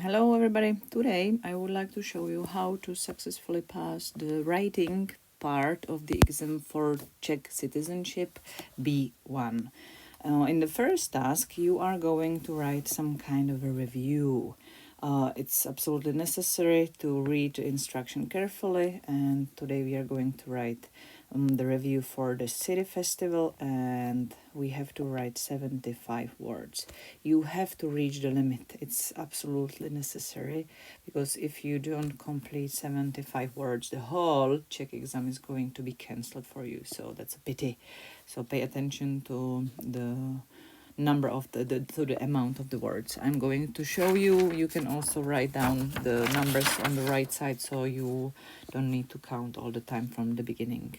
Hello everybody. Today I would like to show you how to successfully pass the writing part of the exam for Czech citizenship B1. In the first task you are going to write some kind of a review. It's absolutely necessary to read the instruction carefully, and today we are going to write the review for the city festival, and we have to write 75 words. You have to reach the limit. It's absolutely necessary, because if you don't complete 75 words, the whole Czech exam is going to be cancelled for you. So that's a pity. So pay attention to the number of the amount of the words I'm going to show you. You can also write down the numbers on the right side, so you don't need to count all the time from the beginning.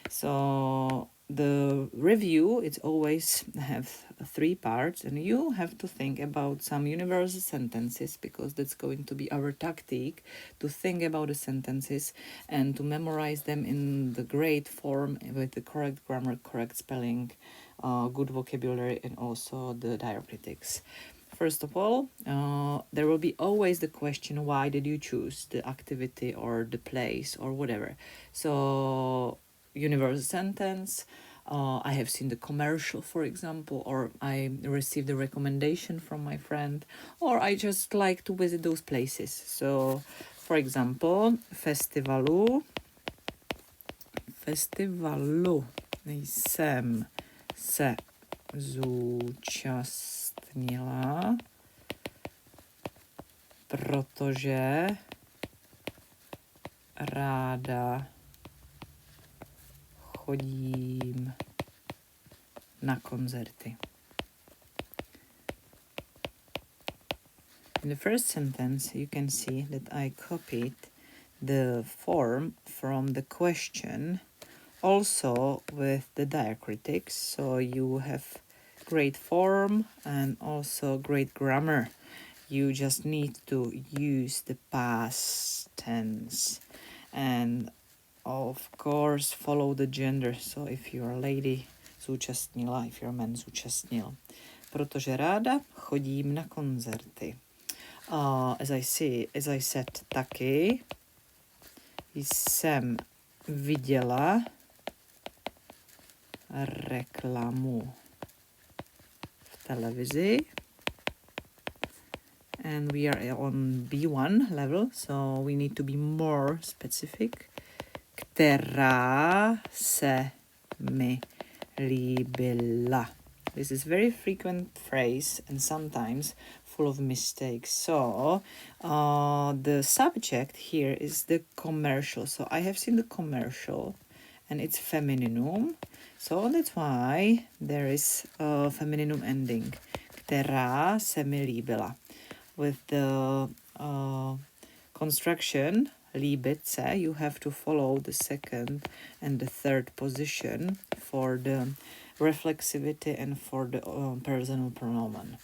So the review, it always have 3 parts, and you have to think about some universal sentences, because that's going to be our tactic, to think about the sentences and to memorize them in the great form with the correct grammar, correct spelling, good vocabulary, and also the diacritics. First of all, there will be always the question, why did you choose the activity or the place or whatever. So universal sentence, I have seen the commercial, for example, or I received a recommendation from my friend, or I just like to visit those places. So for example, festivalu jsem se zúčastnila, protože ráda chodím na koncerty. In the first sentence, you can see that I copied the form from the question, also with the diacritics, so you have great form and also great grammar. You just need to use the past tense, and of course follow the gender. So if you're a lady, zúčastnila, if you're a man, zúčastnil. Protože ráda chodím na koncerty. As I said, taky jsem viděla reklamu v televizi. And we are on B1 level, so we need to be more specific. Která se mi líbila. This is very frequent phrase and sometimes full of mistakes. So the subject here is the commercial. So I have seen the commercial and it's femininum. So that's why there is a femininum ending. Která se mi líbila. With the construction líbit se, you have to follow the second and the third position for the reflexivity and for the personal pronoun.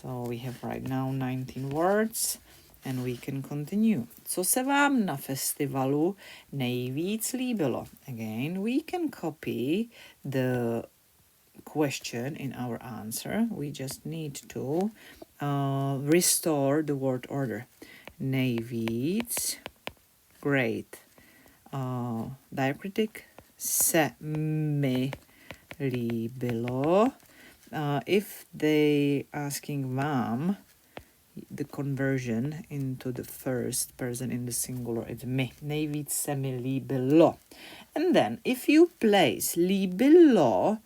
So we have right now 19 words and we can continue. Co se vám na festivalu nejvíc líbilo? Again, we can copy the question in our answer. We just need to restore the word order. Nejvíc, great. Diacritic, se mi líbilo. If they asking vám, the conversion into the first person in the singular, it's mi. Nejvíc se mi líbilo. And then if you place líbilo,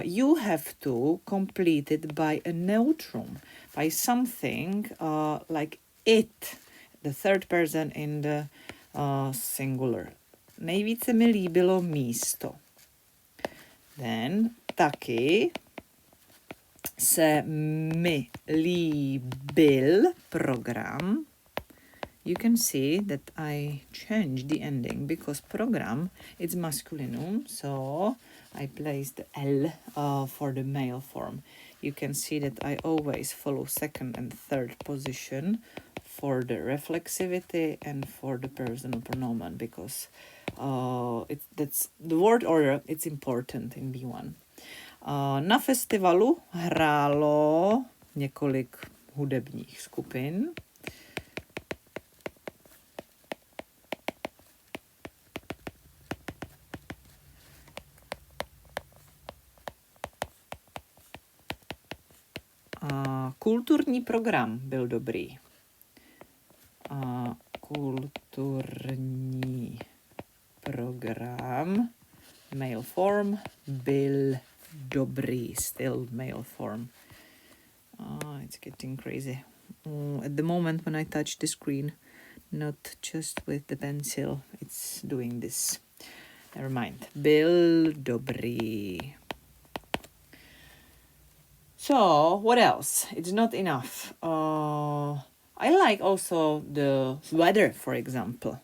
you have to complete it by a neutrum, by something like it, the third person in the singular. Nejvíc se mi líbilo místo. Then taky se mi líbil program. You can see that I changed the ending because program is masculinum, so I placed the L for the male form. You can see that I always follow second and third position for the reflexivity and for the personal pronoun, because that's the word order. It's important in B1. Na festivalu hrálo několik hudebních skupin. A kulturní program byl dobrý. A kulturní program, male form, byl dobrý, still male form. It's getting crazy. At the moment when I touch the screen, not just with the pencil, it's doing this. Never mind. Byl dobrý. So, what else? It's not enough. I like also the weather, for example.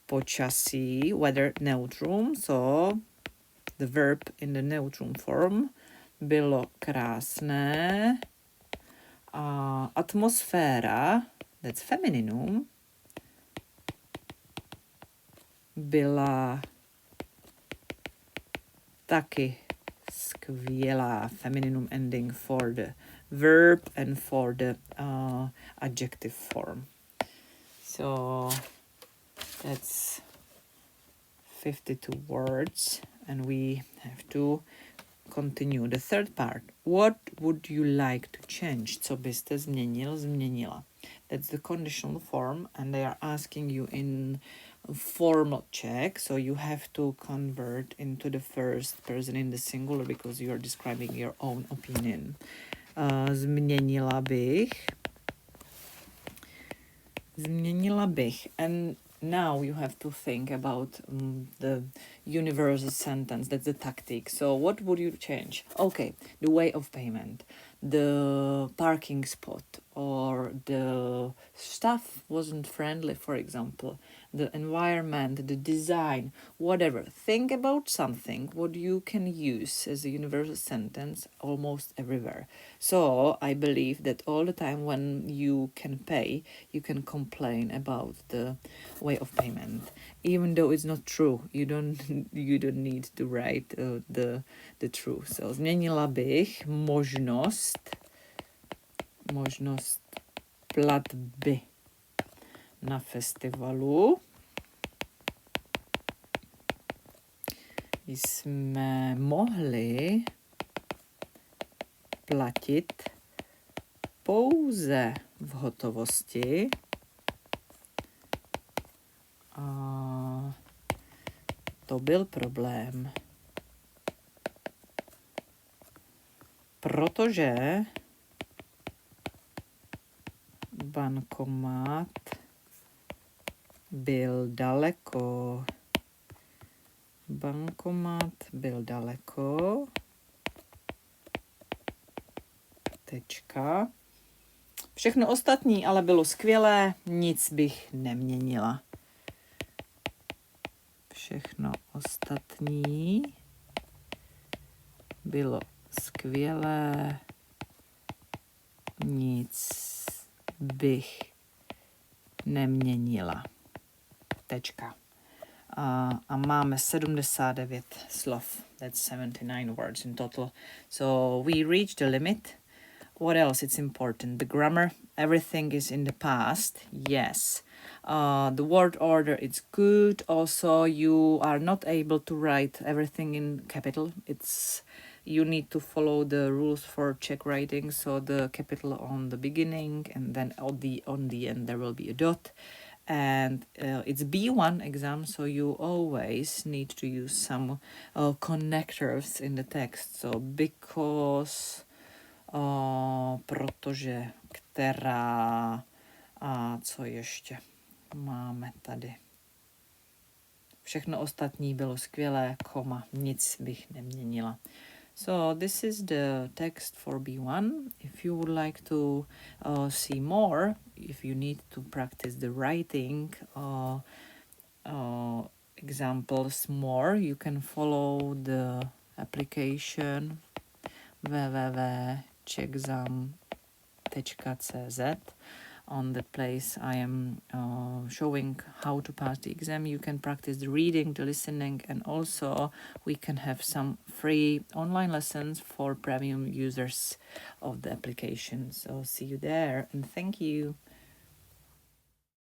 Počasí, weather neutrum, so the verb in the neutrum form. Bylo krásné. Atmosféra, that's femininum, byla taky skvělá, femininum ending for the verb and for the adjective form. So that's 52 words and we have to continue. The third part. What would you like to change? Co byste změnil, změnila? That's the conditional form and they are asking you in formal Czech, so you have to convert into the first person in the singular because you are describing your own opinion. Změnila bych. And now you have to think about the universal sentence. That's the tactic. So what would you change? Okay, the way of payment, the parking spot, or the staff wasn't friendly, for example, the environment, the design, whatever. Think about something what you can use as a universal sentence almost everywhere. So I believe that all the time when you can pay, you can complain about the way of payment, even though it's not true. You don't need to write the truth. So změnila bych možnost platby na festivalu. Jsme mohli platit pouze v hotovosti. A to byl problém. Protože bankomat byl daleko. Tečka. Všechno ostatní ale bylo skvělé, nic bych neměnila. Všechno ostatní bylo skvělé, nic bych neměnila. Tečka. A máme 79 slov. That's 79 words in total. So we reached the limit. What else is important? The grammar, everything is in the past. Yes. The word order is good. Also, you are not able to write everything in capital. You need to follow the rules for Czech writing. So the capital on the beginning and then on the end there will be a dot. And it's B1 exam, so you always need to use some connectors in the text. So because, protože, která a co ještě máme tady. Všechno ostatní bylo skvělé, nic bych neměnila. So this is the text for B1. If you would like to see more, if you need to practice the writing examples more, you can follow the application www.czechexam.cz. on the place I am showing how to pass the exam. You can practice the reading, the listening, and also we can have some free online lessons for premium users of the application. So see you there, and thank you.